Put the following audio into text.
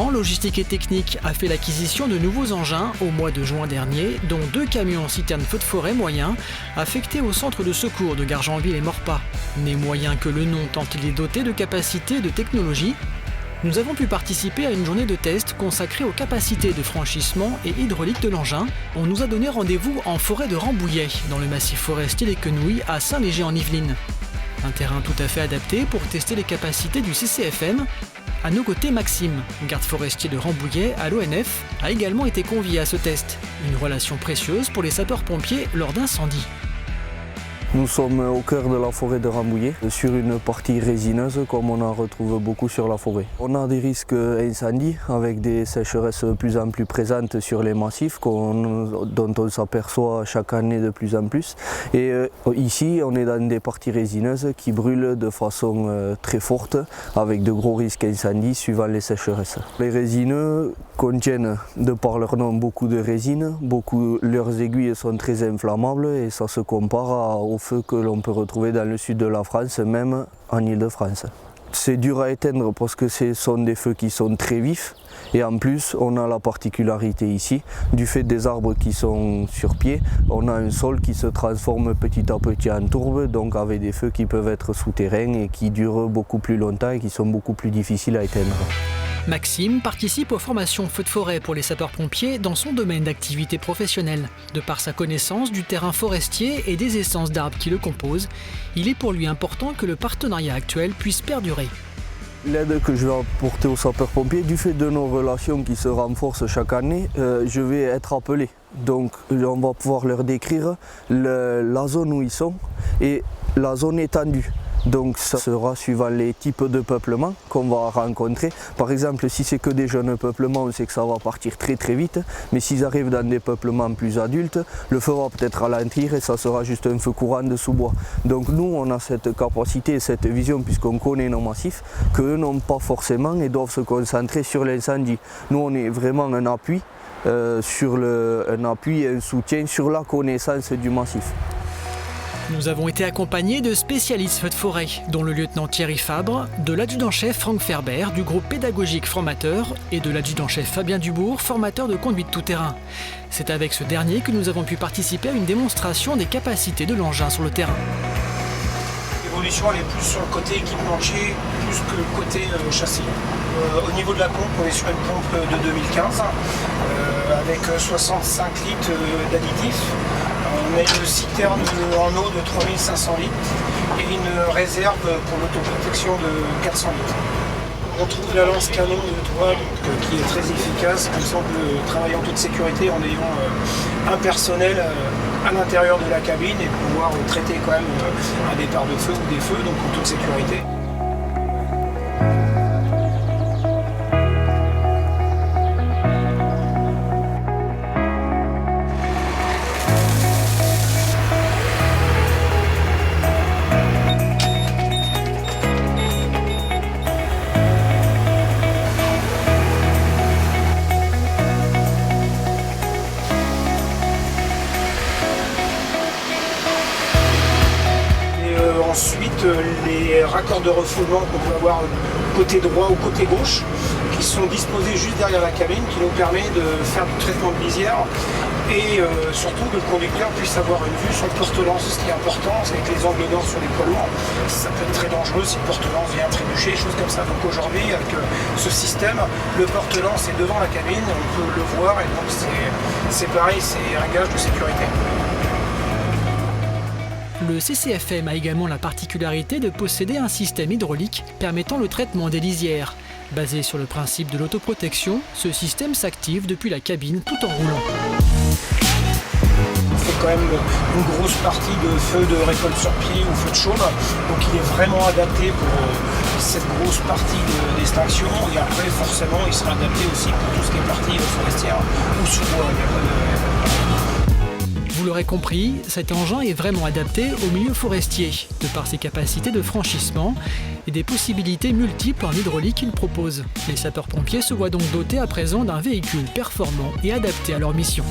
département logistique et technique a fait l'acquisition de nouveaux engins au mois de juin dernier, dont 2 camions citernes feux de forêt moyens affectés au centre de secours de Gargenville et Maurepas. Né moyen que le nom tant il est doté de capacités et de technologie, nous avons pu participer à une journée de test consacrée aux capacités de franchissement et hydraulique de l'engin. On nous a donné rendez-vous en forêt de Rambouillet, dans le massif forestier des Quenouilles à Saint-Léger-en-Yvelines. Un terrain tout à fait adapté pour tester les capacités du CCFM. À nos côtés, Maxime, garde forestier de Rambouillet à l'ONF, a également été convié à ce test. Une relation précieuse pour les sapeurs-pompiers lors d'incendies. Nous sommes au cœur de la forêt de Rambouillet, sur une partie résineuse comme on en retrouve beaucoup sur la forêt. On a des risques d'incendie avec des sécheresses de plus en plus présentes sur les massifs dont on s'aperçoit chaque année de plus en plus. Et ici on est dans des parties résineuses qui brûlent de façon très forte avec de gros risques d'incendie suivant les sécheresses. Les résineux contiennent de par leur nom beaucoup de résine, leurs aiguilles sont très inflammables et ça se compare aux feux que l'on peut retrouver dans le sud de la France, même en Île-de-France. C'est dur à éteindre parce que ce sont des feux qui sont très vifs et en plus on a la particularité ici, du fait des arbres qui sont sur pied, on a un sol qui se transforme petit à petit en tourbe, donc avec des feux qui peuvent être souterrains et qui durent beaucoup plus longtemps et qui sont beaucoup plus difficiles à éteindre. Maxime participe aux formations feux de forêt pour les sapeurs-pompiers dans son domaine d'activité professionnelle. De par sa connaissance du terrain forestier et des essences d'arbres qui le composent, il est pour lui important que le partenariat actuel puisse perdurer. L'aide que je vais apporter aux sapeurs-pompiers, du fait de nos relations qui se renforcent chaque année, je vais être appelé. Donc on va pouvoir leur décrire la zone où ils sont et la zone étendue. Donc ça sera suivant les types de peuplement qu'on va rencontrer. Par exemple, si c'est que des jeunes peuplements, on sait que ça va partir très très vite. Mais s'ils arrivent dans des peuplements plus adultes, le feu va peut-être ralentir et ça sera juste un feu courant de sous-bois. Donc nous, on a cette capacité, cette vision, puisqu'on connaît nos massifs, qu'eux n'ont pas forcément et doivent se concentrer sur l'incendie. Nous, on est vraiment un appui, un appui et un soutien sur la connaissance du massif. Nous avons été accompagnés de spécialistes feux de forêt, dont le lieutenant Thierry Fabre, de l'adjudant-chef Franck Ferber, du groupe pédagogique formateur, et de l'adjudant-chef Fabien Dubourg, formateur de conduite tout-terrain. C'est avec ce dernier que nous avons pu participer à une démonstration des capacités de l'engin sur le terrain. L'évolution elle est plus sur le côté équipementier, plus que le côté châssis. Au niveau de la pompe, on est sur une pompe de 2015, avec 65 litres d'additifs. On a une citerne en eau de 3500 litres et une réserve pour l'autoprotection de 400 litres. On trouve la lance canon de toit qui est très efficace, comme ça on peut travailler en toute sécurité en ayant un personnel à l'intérieur de la cabine et pouvoir traiter quand même un départ de feu ou des feux, donc en toute sécurité. Ensuite, les raccords de refoulement qu'on peut avoir côté droit ou côté gauche, qui sont disposés juste derrière la cabine, qui nous permet de faire du traitement de lisière et surtout que le conducteur puisse avoir une vue sur le porte-lance. Ce qui est important, c'est avec les angles morts sur les poids lourds, ça peut être très dangereux si le porte-lance vient trébucher, choses comme ça. Donc aujourd'hui, avec ce système, le porte-lance est devant la cabine, on peut le voir et donc c'est pareil, c'est un gage de sécurité. Le CCFM a également la particularité de posséder un système hydraulique permettant le traitement des lisières. Basé sur le principe de l'autoprotection, ce système s'active depuis la cabine tout en roulant. On fait quand même une grosse partie de feu de récolte sur pied ou feu de chaume, donc il est vraiment adapté pour cette grosse partie d'extinction et après forcément il sera adapté aussi pour tout ce qui est partie forestière ou sous bois. Vous l'aurez compris, cet engin est vraiment adapté au milieu forestier, de par ses capacités de franchissement et des possibilités multiples en hydraulique qu'il propose. Les sapeurs-pompiers se voient donc dotés à présent d'un véhicule performant et adapté à leur mission.